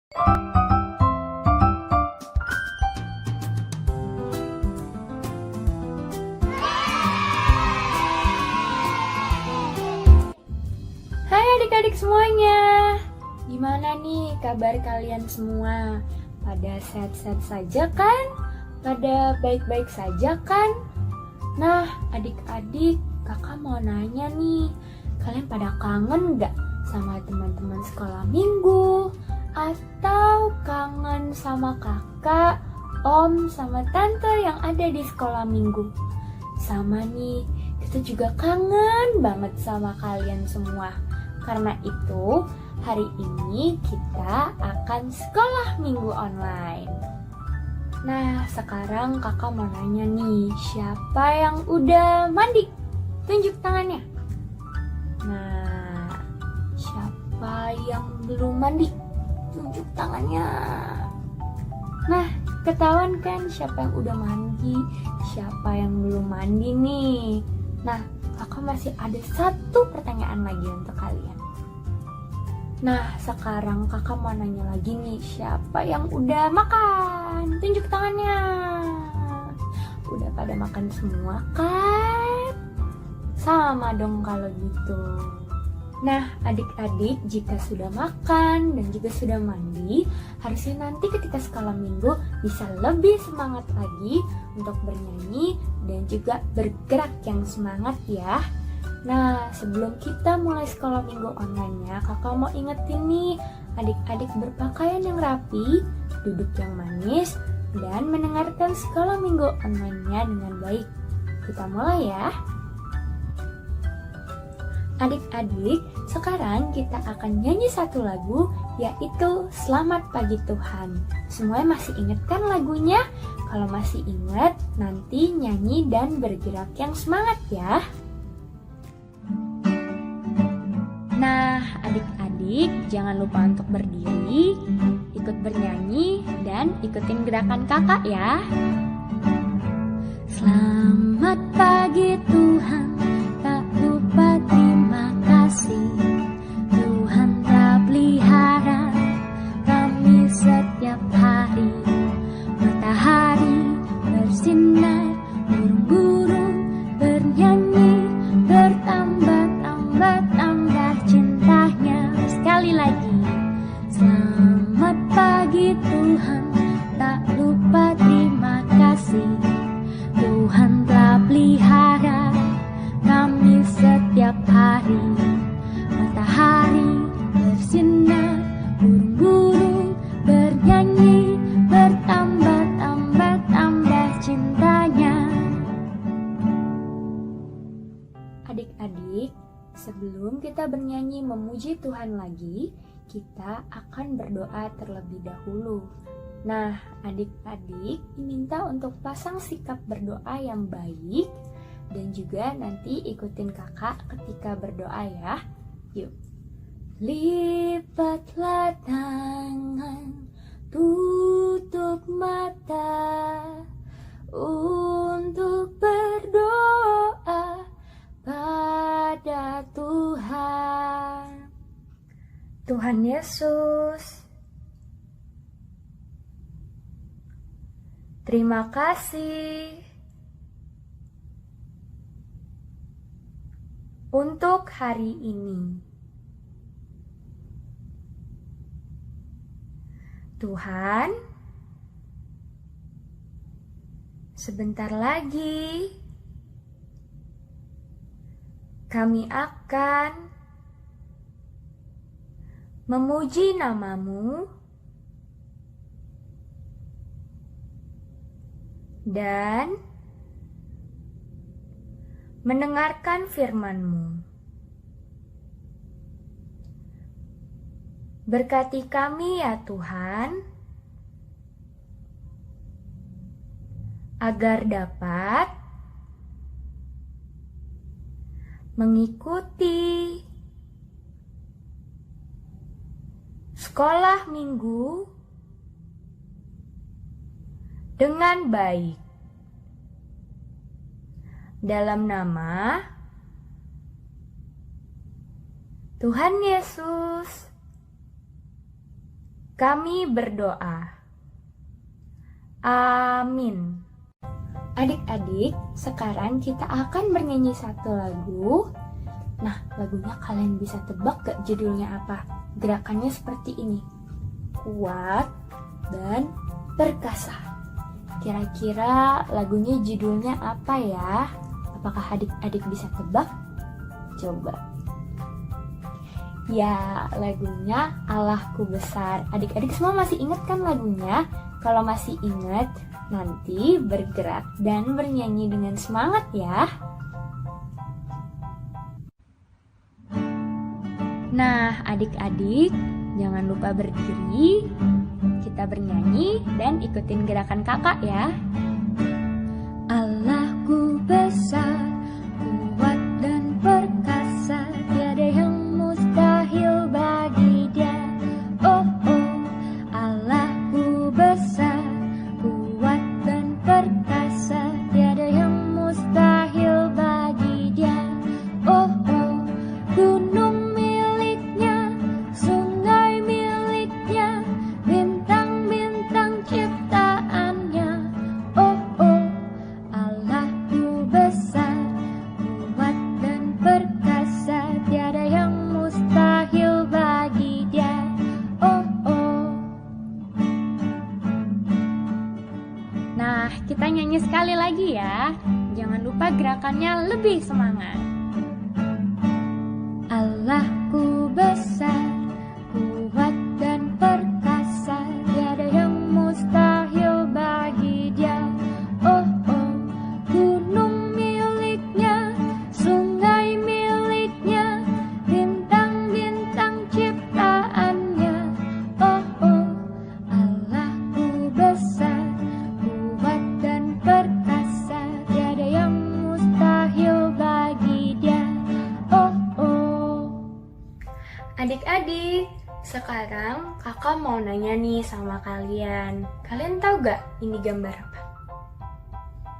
Hai adik-adik semuanya, gimana nih kabar kalian semua? Pada sehat-sehat saja kan? Pada baik-baik saja kan? Nah adik-adik, kakak mau nanya nih, kalian pada kangen gak sama teman-teman sekolah minggu? Atau kangen sama kakak, om, sama tante yang ada di sekolah minggu? Sama nih, kita juga kangen banget sama kalian semua. Karena itu, hari ini kita akan sekolah minggu online. Nah, sekarang kakak mau nanya nih, siapa yang udah mandi? Tunjuk tangannya. Nah, siapa yang belum mandi? Tunjuk tangannya. Nah, ketahuan kan siapa yang udah mandi, siapa yang belum mandi nih. Nah, kakak masih ada satu pertanyaan lagi untuk kalian. Nah, sekarang kakak mau nanya lagi nih, siapa yang udah makan? Tunjuk tangannya. Udah pada makan semua kan? Sama dong kalau gitu. Nah, adik-adik jika sudah makan dan juga sudah mandi, harusnya nanti ketika sekolah minggu bisa lebih semangat lagi untuk bernyanyi dan juga bergerak yang semangat ya. Nah, sebelum kita mulai sekolah minggu online-nya, kakak mau ingetin nih, adik-adik berpakaian yang rapi, duduk yang manis, dan mendengarkan sekolah minggu online-nya dengan baik. Kita mulai ya. Adik-adik, sekarang kita akan nyanyi satu lagu, yaitu Selamat Pagi Tuhan. Semuanya masih ingat kan lagunya? Kalau masih ingat, nanti nyanyi dan bergerak yang semangat ya. Nah, adik-adik jangan lupa untuk berdiri, ikut bernyanyi, dan ikutin gerakan kakak ya. Selamat pagi Tuhan, tak lupa terima kasih. Tuhan telah pelihara kami setiap hari. Matahari bersinar, burung-burung bernyanyi, bertambah-tambah cintanya. Sekali lagi, selamat pagi Tuhan, tak lupa terima kasih. Tuhan telah pelihara kami setiap hari. Matahari bersinar, burung-burung bernyanyi, bertambah-tambah cintanya. Adik-adik, sebelum kita bernyanyi memuji Tuhan lagi, kita akan berdoa terlebih dahulu. Nah, adik-adik diminta untuk pasang sikap berdoa yang baik dan juga nanti ikutin kakak ketika berdoa ya. Yuk. Lipatlah tangan, tutup mata untuk berdoa pada Tuhan. Tuhan Yesus, terima kasih untuk hari ini. Tuhan, sebentar lagi kami akan memuji nama-Mu dan mendengarkan firman-Mu. Berkati kami ya Tuhan, agar dapat mengikuti sekolah minggu dengan baik. Dalam nama Tuhan Yesus. Kami berdoa. Amin. Adik-adik, sekarang kita akan bernyanyi satu lagu. Nah, lagunya kalian bisa tebak gak judulnya apa? Gerakannya seperti ini. Kuat dan perkasa. Kira-kira lagunya judulnya apa ya? Apakah adik-adik bisa tebak? Coba. Ya, lagunya Allahku Besar. Adik-adik semua masih ingat kan lagunya? Kalau masih ingat, nanti bergerak dan bernyanyi dengan semangat ya. Nah, adik-adik, jangan lupa berdiri. Kita bernyanyi dan ikutin gerakan kakak ya. Allahku besar, kuat dan perkasa, tiada yang mustahil bagi Dia. Oh, oh, Allahku besar, kuat dan perkasa, tiada yang mustahil bagi Dia. Oh, oh, gunung kita nyanyi sekali lagi ya. Jangan lupa gerakannya lebih semangat. Allahku besar, kuat dan perkasa, tiada yang mustahil bagi Dia. Oh, oh, gunung miliknya, sungai miliknya, bintang-bintang ciptaannya. Oh, oh, Allahku besar, perkasa, tiada yang mustahil bagi Dia. Oh, oh. Adik-adik, sekarang kakak mau nanya nih sama kalian. Kalian tahu gak ini gambar apa?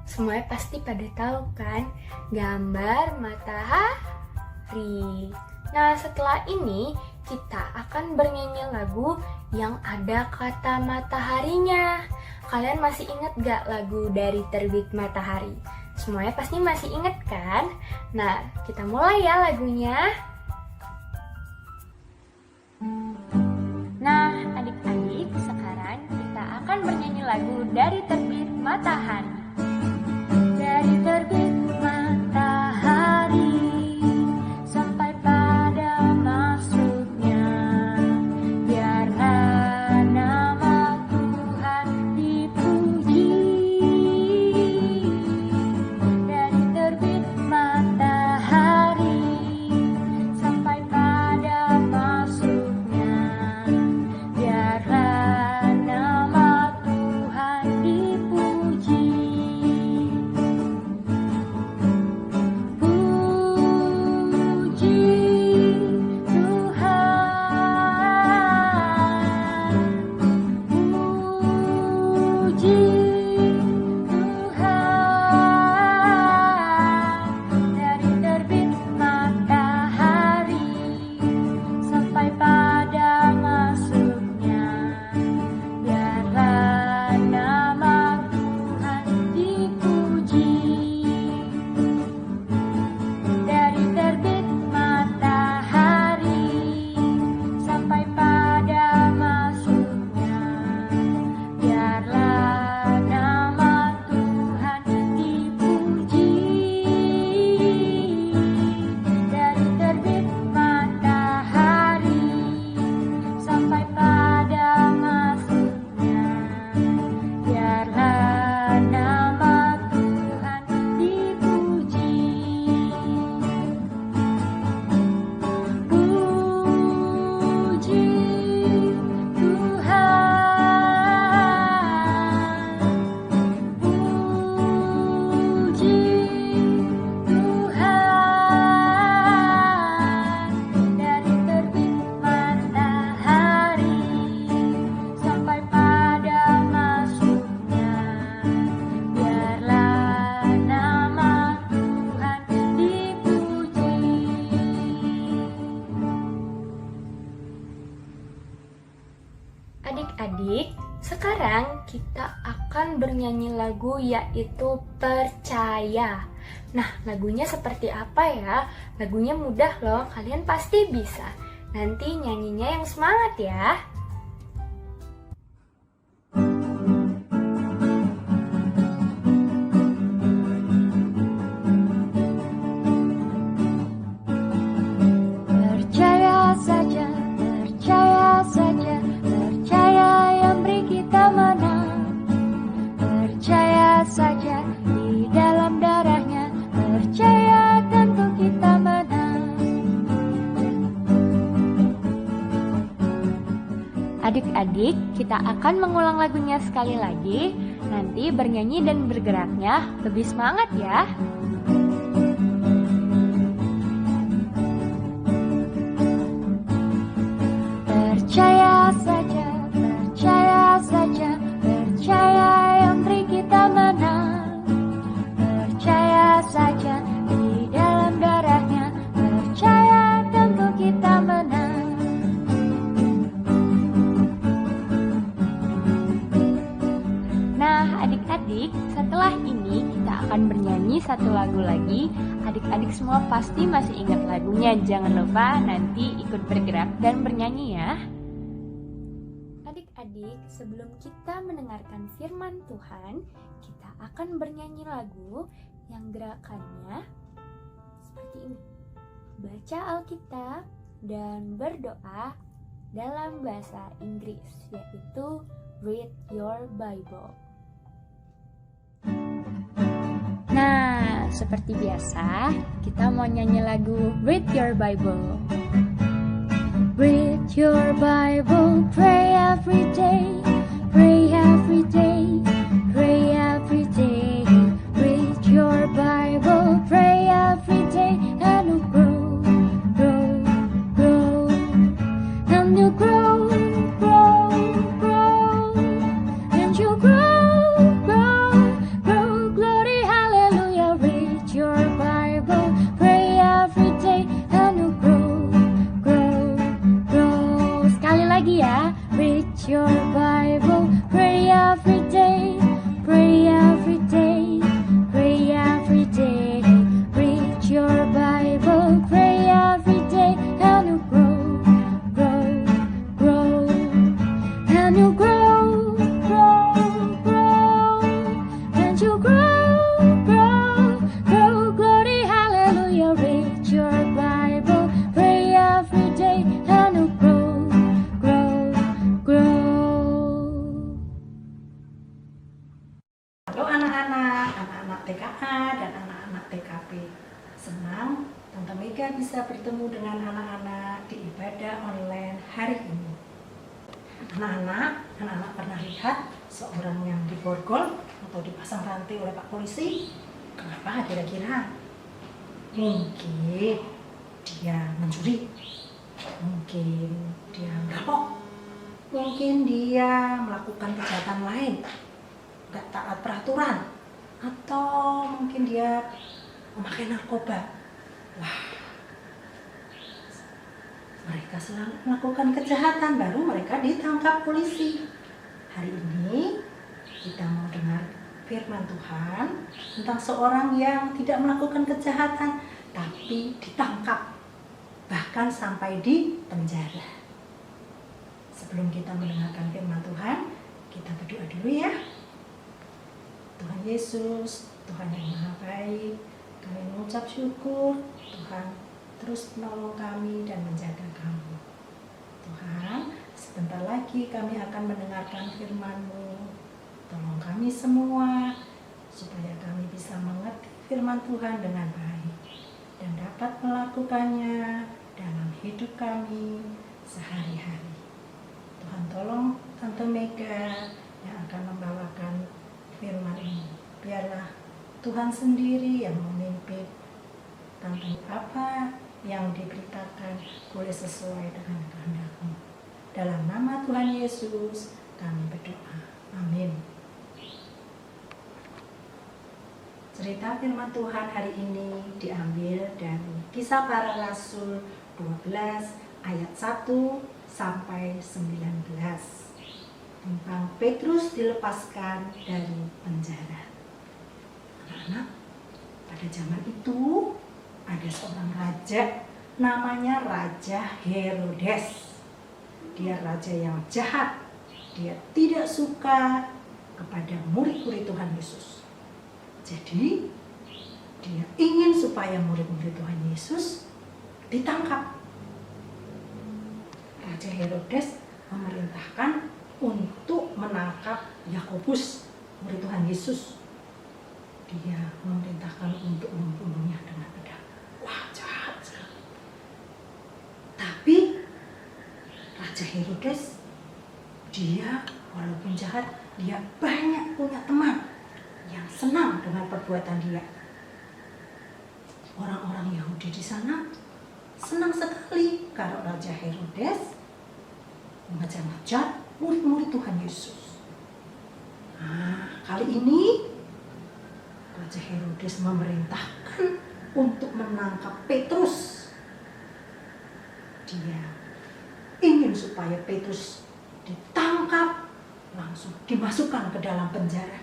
Semuanya pasti pada tahu kan? Gambar matahari. Nah, setelah ini kita akan bernyanyi lagu yang ada kata mataharinya. Kalian masih ingat gak lagu dari Terbit Matahari? Semuanya pasti masih ingat kan? Nah, kita mulai ya lagunya. Nah, adik-adik, sekarang kita akan bernyanyi lagu dari Terbit Matahari. Dari terbit matahari sampai pada masuknya, biarlah nama Tuhan dipuji. Dari terbit matahari sampai pada masuknya, biarlah nama Tuhan dipuji. adik-adik, sekarang kita akan bernyanyi lagu yaitu Percaya. Nah, lagunya seperti apa ya? Lagunya mudah loh, kalian pasti bisa. Nanti nyanyinya yang semangat ya. Adik-adik, kita akan mengulang lagunya sekali lagi. Nanti bernyanyi dan bergeraknya lebih semangat ya. Percaya saja, percaya yang beri kita menang. Percaya saja di dalam darahnya, percaya tentu kita menang. Adik-adik, setelah ini kita akan bernyanyi satu lagu lagi. Adik-adik semua pasti masih ingat lagunya. Jangan lupa nanti ikut bergerak dan bernyanyi ya. Adik-adik, sebelum kita mendengarkan firman Tuhan, kita akan bernyanyi lagu yang gerakannya seperti ini. Baca Alkitab dan berdoa dalam bahasa Inggris, yaitu Read Your Bible. Nah, seperti biasa, kita mau nyanyi lagu Read Your Bible. Read your Bible, pray every day, pray every day, pray every day. Read your Bible, pray every day, and you'll grow, grow, grow, and you'll grow, grow, grow, and you'll grow. Your Bible, pray every day, pray every day, pray every day. Read your Bible, pray every day, and you'll grow, grow, grow, and you'll grow, grow, grow, and you'll grow, grow, grow. Glory, hallelujah. Read your Bible, pray every day, and you'll grow. TKA dan anak-anak TKP. Senang Tante Mega bisa bertemu dengan anak-anak di ibadah online hari ini. Anak-anak pernah lihat seorang yang diborgol atau dipasang rantai oleh Pak Polisi? Kenapa kira-kira? Mungkin dia mencuri, mungkin dia merampok, mungkin dia melakukan kejahatan lain, nggak taat peraturan, atau mungkin dia memakai narkoba. Wah, mereka selalu melakukan kejahatan, baru mereka ditangkap polisi. Hari ini kita mau dengar firman Tuhan tentang seorang yang tidak melakukan kejahatan tapi ditangkap, bahkan sampai di penjara. Sebelum kita mendengarkan firman Tuhan, kita berdoa dulu ya. Tuhan Yesus, Tuhan yang Maha Baik, kami mengucap syukur, Tuhan terus menolong kami dan menjaga kami. Tuhan, sebentar lagi kami akan mendengarkan firman-Mu. Tolong kami semua, supaya kami bisa mengerti firman Tuhan dengan baik, dan dapat melakukannya dalam hidup kami sehari-hari. Tuhan tolong Tante Mega yang akan membawakan firman ini. Biarlah Tuhan sendiri yang memimpin, tentang apa yang diberitakan boleh sesuai dengan kehendak-Mu. Dalam nama Tuhan Yesus kami berdoa. Amin. Cerita firman Tuhan hari ini diambil dari Kisah Para Rasul 12 ayat 1 sampai 19. Petrus dilepaskan dari penjara. Anak-anak, pada zaman itu ada seorang raja namanya Raja Herodes. Dia raja yang jahat. Dia tidak suka kepada murid-murid Tuhan Yesus. Jadi dia ingin supaya murid-murid Tuhan Yesus ditangkap. Raja Herodes memerintahkan untuk menangkap Yakobus, murid Tuhan Yesus. Dia memerintahkan untuk membunuhnya dengan pedang. Wah, jahat sekali. Tapi Raja Herodes, dia walaupun jahat, dia banyak punya teman yang senang dengan perbuatan dia. Orang-orang Yahudi di sana senang sekali kalau Raja Herodes mengejar-ngejar murid-murid Tuhan Yesus. Nah, kali ini Raja Herodes memerintahkan untuk menangkap Petrus. Dia ingin supaya Petrus ditangkap, langsung dimasukkan ke dalam penjara.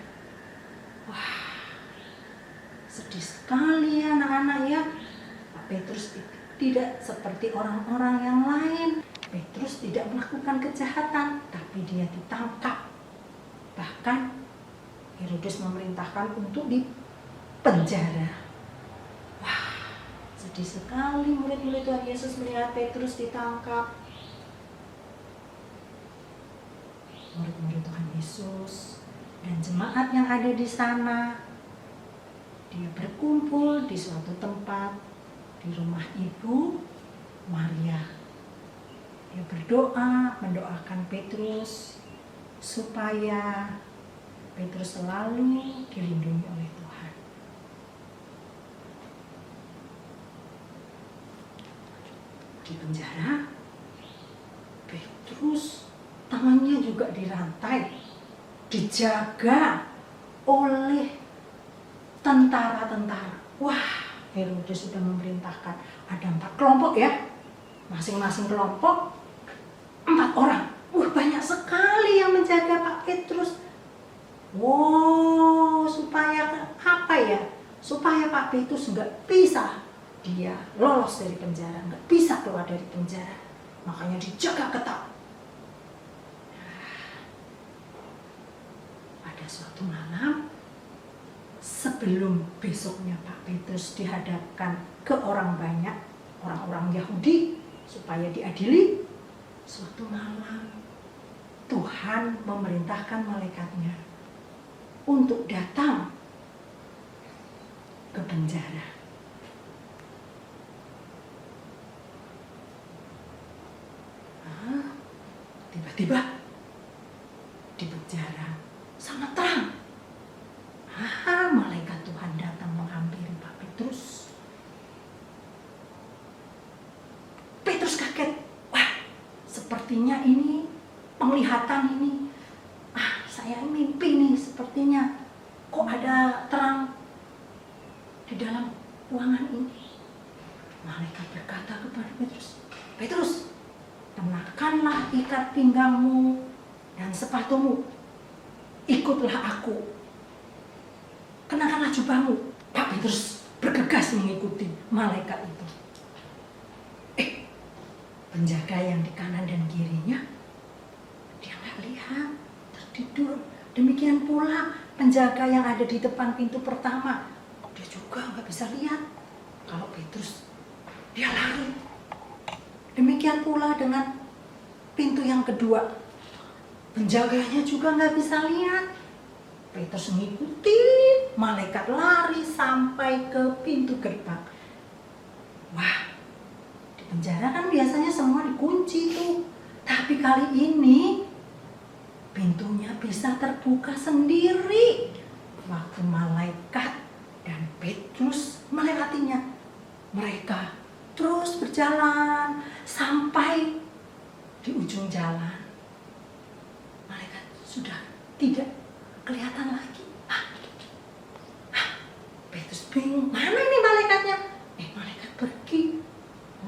Wah, sedih sekali ya anak-anak ya. Pak Petrus tidak seperti orang-orang yang lain. Petrus tidak melakukan kejahatan, tapi dia ditangkap. Bahkan Herodes memerintahkan untuk dipenjara. Wah, sedih sekali murid-murid Tuhan Yesus melihat Petrus ditangkap. Murid-murid Tuhan Yesus dan jemaat yang ada di sana, dia berkumpul di suatu tempat di rumah Ibu Maria. Dia berdoa, mendoakan Petrus supaya Petrus selalu dilindungi oleh Tuhan. Di penjara, Petrus tangannya juga dirantai, dijaga oleh tentara-tentara. Wah, Herodes sudah memerintahkan ada 4 kelompok ya, masing-masing kelompok 4 orang. Banyak sekali yang menjaga Pak Petrus. Wow, supaya apa ya? Supaya Pak Petrus nggak bisa dia lolos dari penjara, nggak bisa keluar dari penjara. Makanya dijaga ketat. Pada suatu malam, sebelum besoknya Pak Petrus dihadapkan ke orang banyak, orang-orang Yahudi, supaya diadili, suatu malam Tuhan memerintahkan malaikatnya untuk datang ke penjara. Tiba-tiba di penjara sangat terang. Malaikat Tuhan datang menghampiri Pak Petrus. Petrus kaget. Wah, sepertinya ini penglihatan ini. Saya mimpi nih sepertinya. Kok ada terang di dalam ruangan ini? Malaikat berkata kepada Petrus, Petrus, kenakanlah ikat pinggangmu dan sepatumu. Ikutlah aku. Kenakanlah jubahmu. Pak Petrus bergegas mengikuti malaikat itu. Penjaga yang di kanan dan kirinya, dia nggak lihat, tertidur. Demikian pula penjaga yang ada di depan pintu pertama, dia juga nggak bisa lihat kalau Petrus dia lari. Demikian pula dengan pintu yang kedua, penjaganya juga nggak bisa lihat. Petrus mengikuti malaikat lari sampai ke pintu gerbang. Wah, di penjara kan biasanya semua dikunci tuh, tapi kali ini pintunya bisa terbuka sendiri waktu malaikat dan Petrus melewatinya. Mereka terus berjalan sampai di ujung jalan. Malaikat sudah tidak kelihatan lagi. Petrus bingung, mana ini malaikatnya? Malaikat pergi.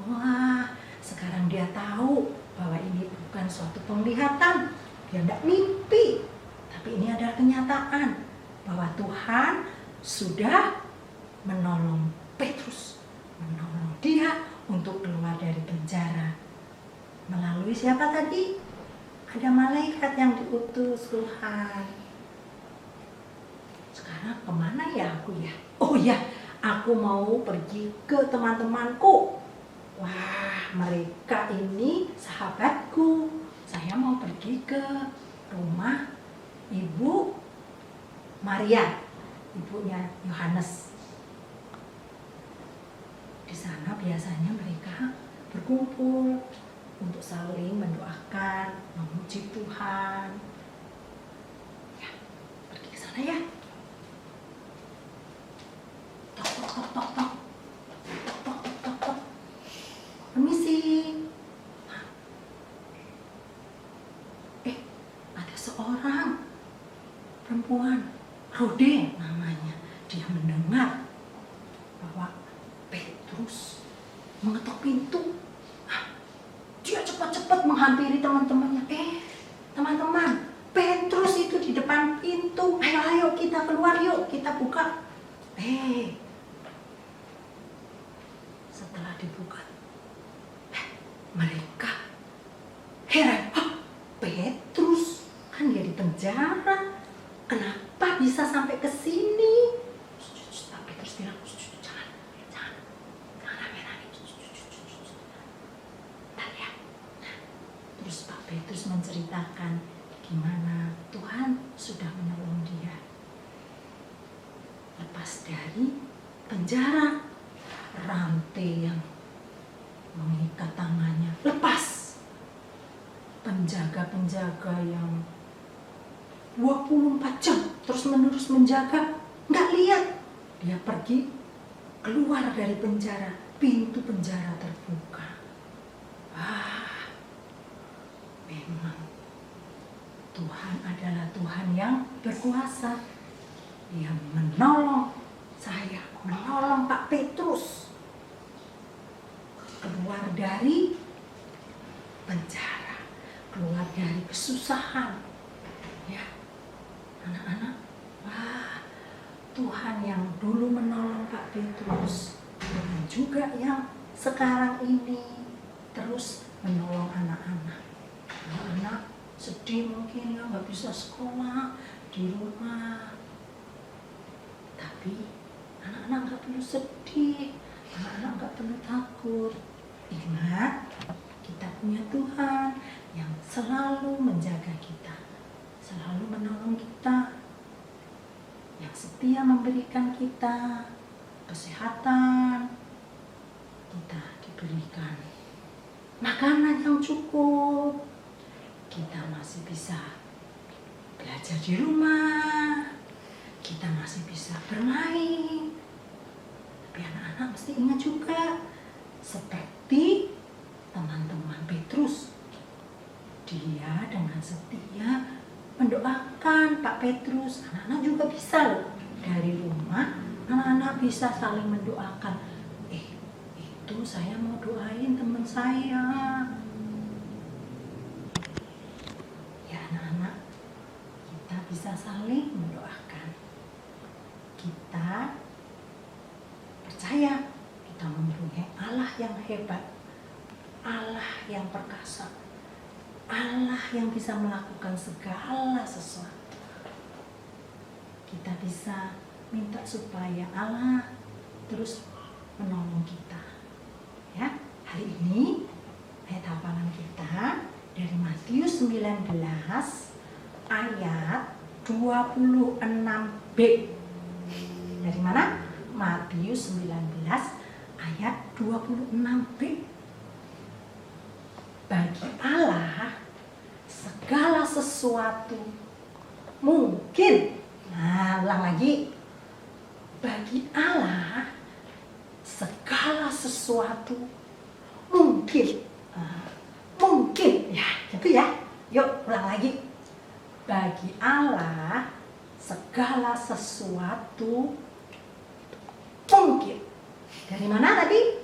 Wah, sekarang dia tahu bahwa ini bukan suatu penglihatan. Dia tidak mimpi, adalah kenyataan bahwa Tuhan sudah menolong Petrus, menolong dia untuk keluar dari penjara. Melalui siapa tadi? Ada malaikat yang diutus Tuhan. Sekarang kemana ya aku ya? Oh ya, aku mau pergi ke teman-temanku. Wah, mereka ini sahabatku. Saya mau pergi ke rumah Ibu Maria, ibunya Yohanes. Di sana biasanya mereka berkumpul untuk saling mendoakan, memuji Tuhan. Ya, pergi ke sana ya. Tok, tok, tok, tok, tok. Tok, tok, tok, tok, tok. Permisi. Ada seorang perempuan, Rode namanya. Dia mendengar bahwa Petrus mengetok pintu. Dia cepat-cepat menghampiri teman-temannya. Teman-teman, Petrus itu di depan pintu. Ayo kita keluar yuk, kita buka. Setelah dibuka, mereka heran. Petrus kan dia di penjara. Kenapa bisa sampai ke sini? Petrus bilang, jangan rame-rame. Terus Pak Petrus menceritakan gimana Tuhan sudah menolong dia lepas dari penjara, rantai yang mengikat tangannya lepas, penjaga-penjaga yang 24 jam terus-menerus menjaga nggak lihat dia pergi keluar dari penjara, pintu penjara terbuka. Memang Tuhan adalah Tuhan yang berkuasa. Dia menolong saya, menolong Pak Petrus keluar dari penjara, keluar dari kesusahan. Ya, anak-anak, Tuhan yang dulu menolong Pak Petrus, Tuhan juga yang sekarang ini terus menolong anak-anak. Anak-anak sedih mungkin ya, nggak bisa sekolah di rumah. Tapi anak-anak nggak perlu sedih, anak-anak nggak perlu takut. Ingat, kita punya Tuhan yang selalu menjaga kita, selalu menolong kita, yang setia memberikan kita kesehatan, kita diberikan makanan yang cukup, kita masih bisa belajar di rumah, kita masih bisa bermain. Tapi anak-anak mesti ingat juga, seperti teman-teman Petrus, dia dengan setia mendoakan Pak Petrus. Anak-anak juga bisa loh, dari rumah anak-anak bisa saling mendoakan. Itu saya mau doain teman saya. Ya anak-anak, kita bisa saling mendoakan. Kita percaya kita mempunyai Allah yang hebat, Allah yang perkasa, Allah yang bisa melakukan segala sesuatu. Kita bisa minta supaya Allah terus menolong kita. Ya, hari ini ayat hafalan kita dari Matius 19 ayat 26b. Dari mana? Matius 19 ayat 26b. Bagi Allah segala sesuatu mungkin. Ulang lagi. Bagi Allah segala sesuatu mungkin. Mungkin. Ya, gitu ya. Yuk, ulang lagi. Bagi Allah segala sesuatu mungkin. Dari mana tadi?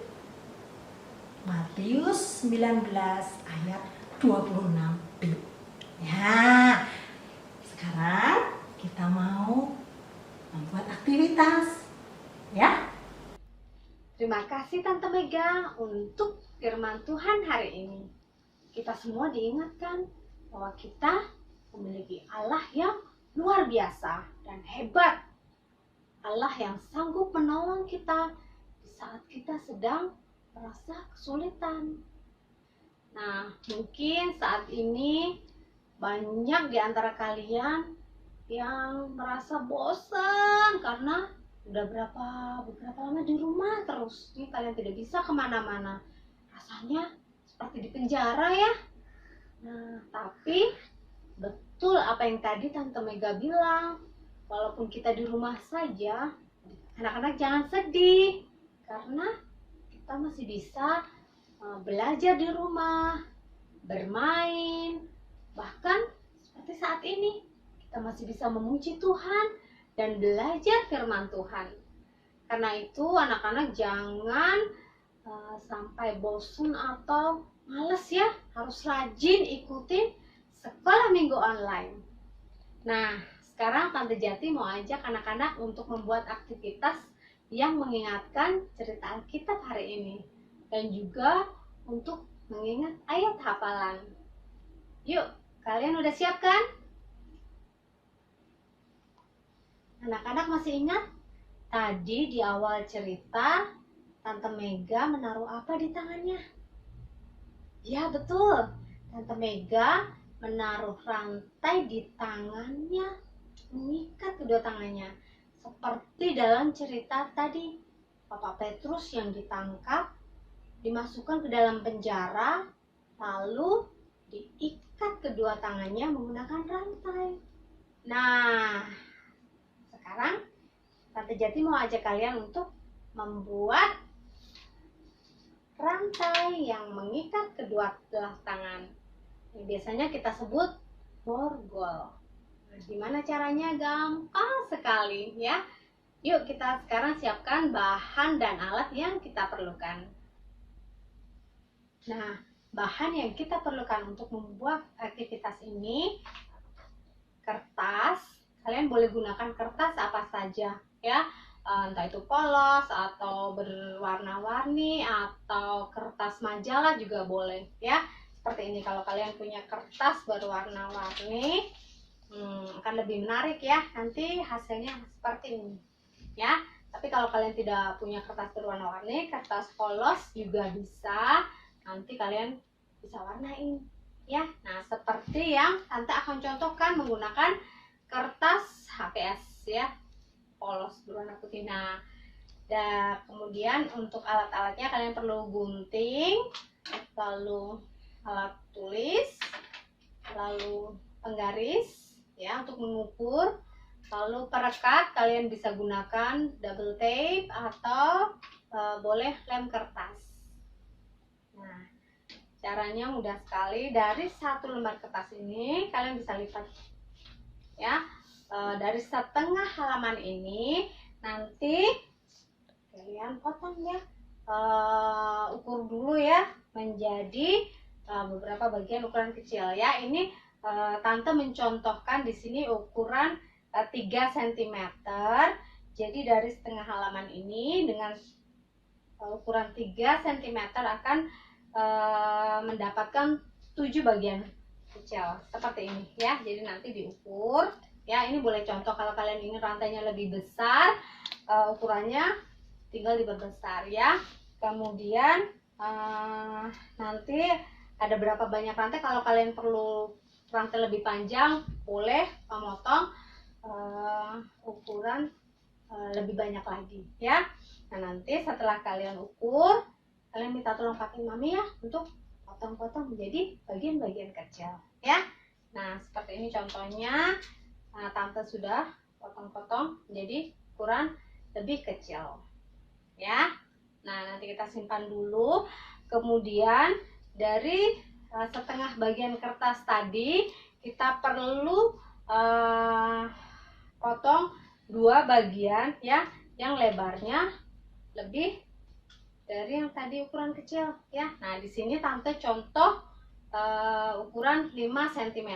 Matius 19 ayat 26b. Ya, sekarang aktivitas. Ya, Terima kasih Tante Mega untuk firman Tuhan hari ini. Kita semua diingatkan bahwa kita memiliki Allah yang luar biasa dan hebat. Allah yang sanggup menolong kita di saat kita sedang merasa kesulitan. Nah, mungkin saat ini banyak di antara kalian yang merasa bosan karena udah beberapa lama di rumah terus. Nih kalian tidak bisa kemana-mana. Rasanya seperti di penjara ya. Nah, tapi betul apa yang tadi Tante Mega bilang. Walaupun kita di rumah saja, anak-anak jangan sedih. Karena kita masih bisa belajar di rumah, bermain. Bahkan seperti saat ini, kita masih bisa memuji Tuhan dan belajar firman Tuhan. Karena itu anak-anak jangan sampai bosan atau males ya, harus rajin ikutin sekolah minggu online. Nah, sekarang Tante Jati mau ajak anak-anak untuk membuat aktivitas yang mengingatkan cerita Alkitab hari ini dan juga untuk mengingat ayat hafalan. Yuk, kalian udah siap kan? Anak-anak masih ingat? Tadi di awal cerita, Tante Mega menaruh apa di tangannya? Ya betul, Tante Mega menaruh rantai di tangannya, mengikat kedua tangannya. Seperti dalam cerita tadi, Bapak Petrus yang ditangkap, dimasukkan ke dalam penjara, lalu diikat kedua tangannya menggunakan rantai. Nah, sekarang Tante Jati mau ajak kalian untuk membuat rantai yang mengikat kedua belah tangan. Yang biasanya kita sebut borgol. Nah, gimana caranya? Gampang sekali ya. Yuk kita sekarang siapkan bahan dan alat yang kita perlukan. Nah, bahan yang kita perlukan untuk membuat aktivitas ini, kertas. Kalian boleh gunakan kertas apa saja ya, entah itu polos atau berwarna-warni atau kertas majalah juga boleh ya. Seperti ini, kalau kalian punya kertas berwarna-warni akan lebih menarik ya, nanti hasilnya seperti ini ya. Tapi kalau kalian tidak punya kertas berwarna-warni, kertas polos juga bisa, nanti kalian bisa warnain ya. Nah, seperti yang Tante akan contohkan menggunakan kertas HPS ya, polos berwarna putih. Nah, dan kemudian untuk alat-alatnya kalian perlu gunting, lalu alat tulis, lalu penggaris ya untuk mengukur, lalu perekat. Kalian bisa gunakan double tape atau boleh lem kertas. Nah, caranya mudah sekali. Dari satu lembar kertas ini kalian bisa lipat ya, dari setengah halaman ini nanti kalian potong ya, ukur dulu ya menjadi beberapa bagian ukuran kecil ya. Ini Tante mencontohkan di sini ukuran 3 cm. Jadi dari setengah halaman ini dengan ukuran 3 cm akan mendapatkan 7 bagian kecil seperti ini ya. Jadi nanti diukur ya. Ini boleh contoh, kalau kalian ingin rantainya lebih besar, ukurannya tinggal diperbesar ya. Kemudian nanti ada berapa banyak rantai. Kalau kalian perlu rantai lebih panjang, boleh memotong ukuran lebih banyak lagi ya. Nah, nanti setelah kalian ukur, kalian minta tolong pakai mami ya untuk potong-potong menjadi bagian-bagian kecil ya. Nah, seperti ini contohnya. Nah, Tante sudah potong-potong menjadi ukuran lebih kecil ya. Nah, nanti kita simpan dulu. Kemudian dari setengah bagian kertas tadi kita perlu potong 2 bagian ya, yang lebarnya lebih dari yang tadi ukuran kecil ya. Nah, di sini Tante contoh ukuran 5 cm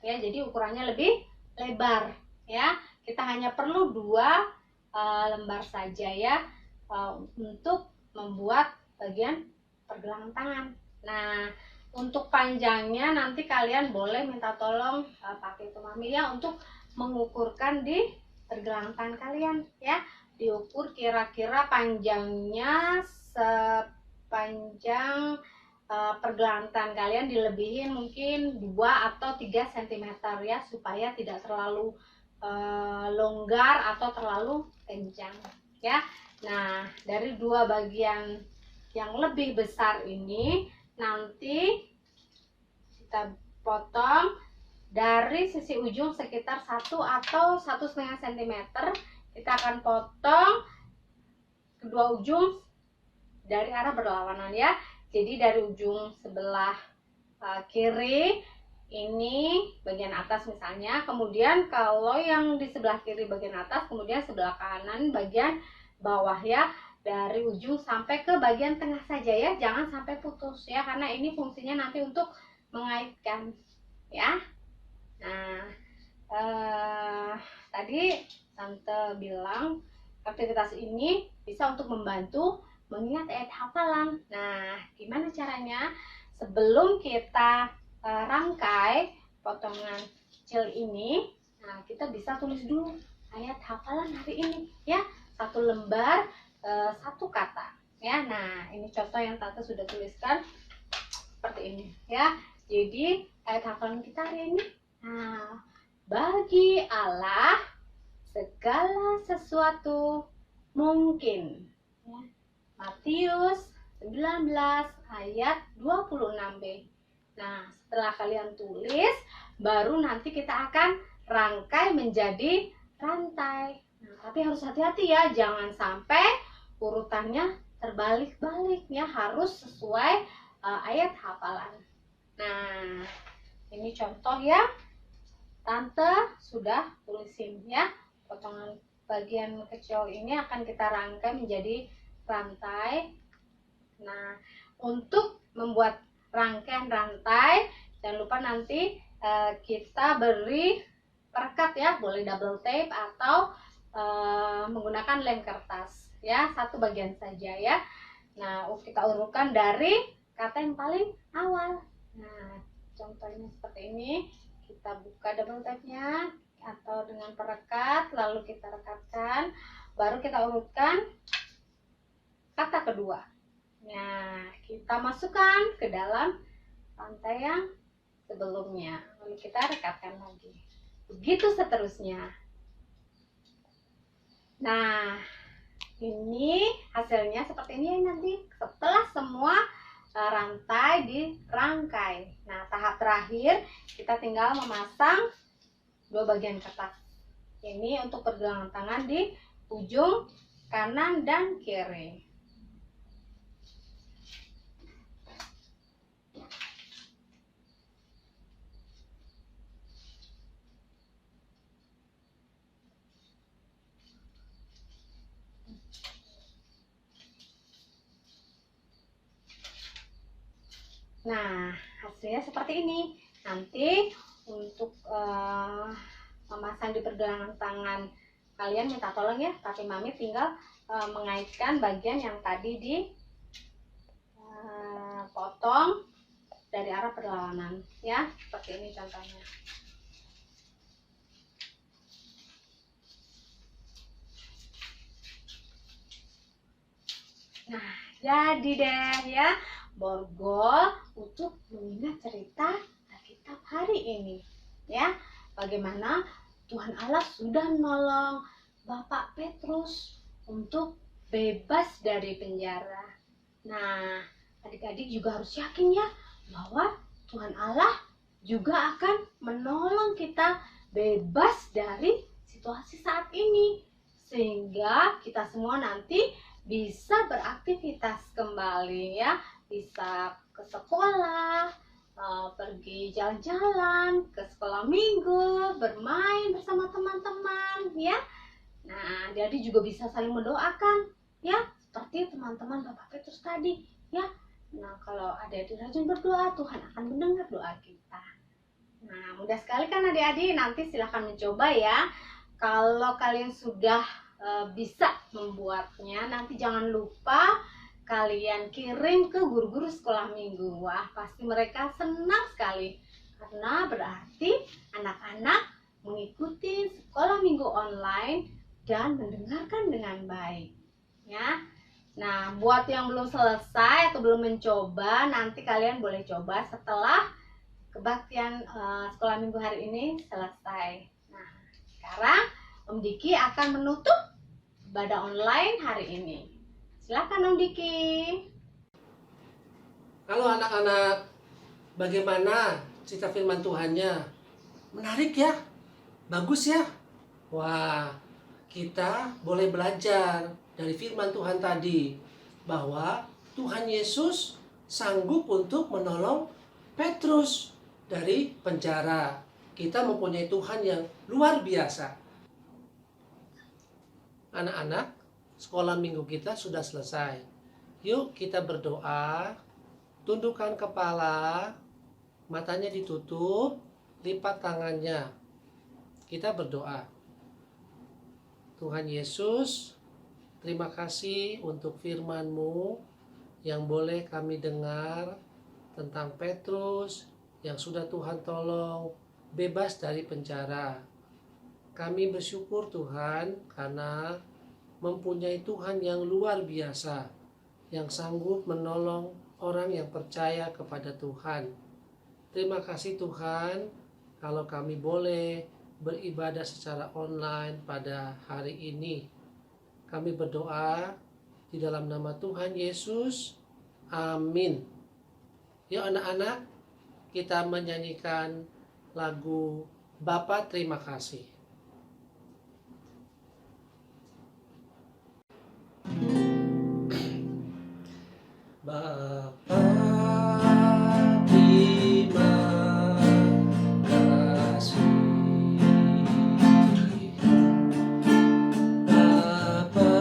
ya, jadi ukurannya lebih lebar ya. Kita hanya perlu 2 lembar saja ya, untuk membuat bagian pergelangan tangan. Nah, untuk panjangnya nanti kalian boleh minta tolong pakai itu mami ya, untuk mengukurkan di pergelangan tangan kalian ya. Diukur kira-kira panjangnya sepanjang pergelangan tangan kalian, dilebihin mungkin 2 atau 3 cm ya, supaya tidak terlalu longgar atau terlalu kencang ya. Nah, dari dua bagian yang lebih besar ini nanti kita potong dari sisi ujung sekitar 1 atau 1,5 cm. Kita akan potong kedua ujung dari arah berlawanan ya. Jadi dari ujung sebelah kiri ini bagian atas misalnya, kemudian kalau yang di sebelah kiri bagian atas, kemudian sebelah kanan bagian bawah ya. Dari ujung sampai ke bagian tengah saja ya, jangan sampai putus ya, karena ini fungsinya nanti untuk mengaitkan ya. Nah, tadi Tante bilang aktivitas ini bisa untuk membantu mengingat ayat hafalan. Nah, gimana caranya? Sebelum kita rangkai potongan kecil ini, nah kita bisa tulis dulu ayat hafalan hari ini ya, 1 lembar 1 kata ya. Nah, ini contoh yang Tante sudah tuliskan seperti ini ya. Jadi ayat hafalan kita hari ini, nah, bagi Allah segala sesuatu mungkin ya. Matius 19 ayat 26b. Nah, setelah kalian tulis, baru nanti kita akan rangkai menjadi rantai. Nah, tapi harus hati-hati ya, jangan sampai urutannya terbalik-balik ya, harus sesuai ayat hafalan. Nah, ini contoh ya, Tante sudah tulisin ya. Potongan bagian kecil ini akan kita rangkai menjadi rantai. Nah, untuk membuat rangkaian rantai, jangan lupa nanti kita beri perekat ya, boleh double tape atau menggunakan lem kertas ya, 1 bagian saja ya. Nah, kita urutkan dari kata yang paling awal. Nah, contohnya seperti ini, kita buka double tape-nya atau dengan perekat, lalu kita rekatkan, baru kita urutkan kata kedua. Nah, kita masukkan ke dalam rantai yang sebelumnya, lalu kita rekatkan lagi. Begitu seterusnya. Nah, ini hasilnya seperti ini nanti setelah semua rantai dirangkai. Nah, tahap terakhir kita tinggal memasang 2 bagian kertas. Ini untuk pergelangan tangan di ujung kanan dan kiri. Nah, hasilnya seperti ini. Nanti untuk memasang di pergelangan tangan kalian minta tolong ya, tapi mami tinggal mengaitkan bagian yang tadi potong dari arah perlawanan ya, seperti ini contohnya. Nah, jadi deh ya, borgol untuk mengingat cerita Alkitab hari ini ya, bagaimana Tuhan Allah sudah menolong Bapak Petrus untuk bebas dari penjara. Nah, adik-adik juga harus yakin ya, bahwa Tuhan Allah juga akan menolong kita bebas dari situasi saat ini, sehingga kita semua nanti bisa beraktivitas kembali ya, bisa ke sekolah, pergi jalan-jalan, ke sekolah minggu, bermain bersama teman-teman ya. Nah, jadi juga bisa saling mendoakan ya, seperti teman-teman Bapak Petrus tadi ya. Nah, kalau adik-adik rajin berdoa, Tuhan akan mendengar doa kita. Nah, mudah sekali kan adik-adik, nanti silahkan mencoba ya. Kalau kalian sudah bisa membuatnya, nanti jangan lupa kalian kirim ke guru-guru sekolah minggu. Wah, pasti mereka senang sekali karena berarti anak-anak mengikuti sekolah minggu online dan mendengarkan dengan baik ya. Nah, buat yang belum selesai atau belum mencoba, nanti kalian boleh coba setelah kebaktian sekolah minggu hari ini selesai. Nah, sekarang Om Diki akan menutup ibadah online hari ini. Silakan Om Diki. Halo anak-anak, bagaimana cerita firman Tuhannya? Menarik ya? Bagus ya? Wah, kita boleh belajar dari firman Tuhan tadi bahwa Tuhan Yesus sanggup untuk menolong Petrus dari penjara. Kita mempunyai Tuhan yang luar biasa. Anak-anak, sekolah minggu kita sudah selesai. Yuk kita berdoa, tundukkan kepala, matanya ditutup, lipat tangannya. Kita berdoa. Tuhan Yesus, terima kasih untuk firman-Mu yang boleh kami dengar tentang Petrus yang sudah Tuhan tolong bebas dari penjara. Kami bersyukur Tuhan karena mempunyai Tuhan yang luar biasa yang sanggup menolong orang yang percaya kepada Tuhan. Terima kasih Tuhan kalau kami boleh beribadah secara online pada hari ini. Kami berdoa di dalam nama Tuhan Yesus. Amin. Yuk anak-anak, kita menyanyikan lagu Bapa Terima Kasih. Bapa terima kasih. Bapa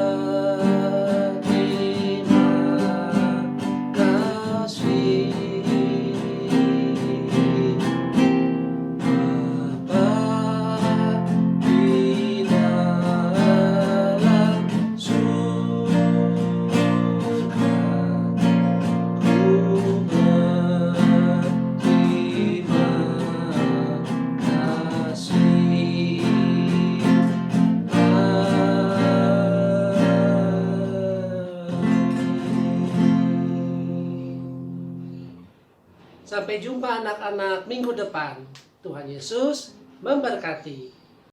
terima kasih. Bapa di dalam surga. Sampai jumpa anak-anak minggu depan. Tuhan Yesus memberkati.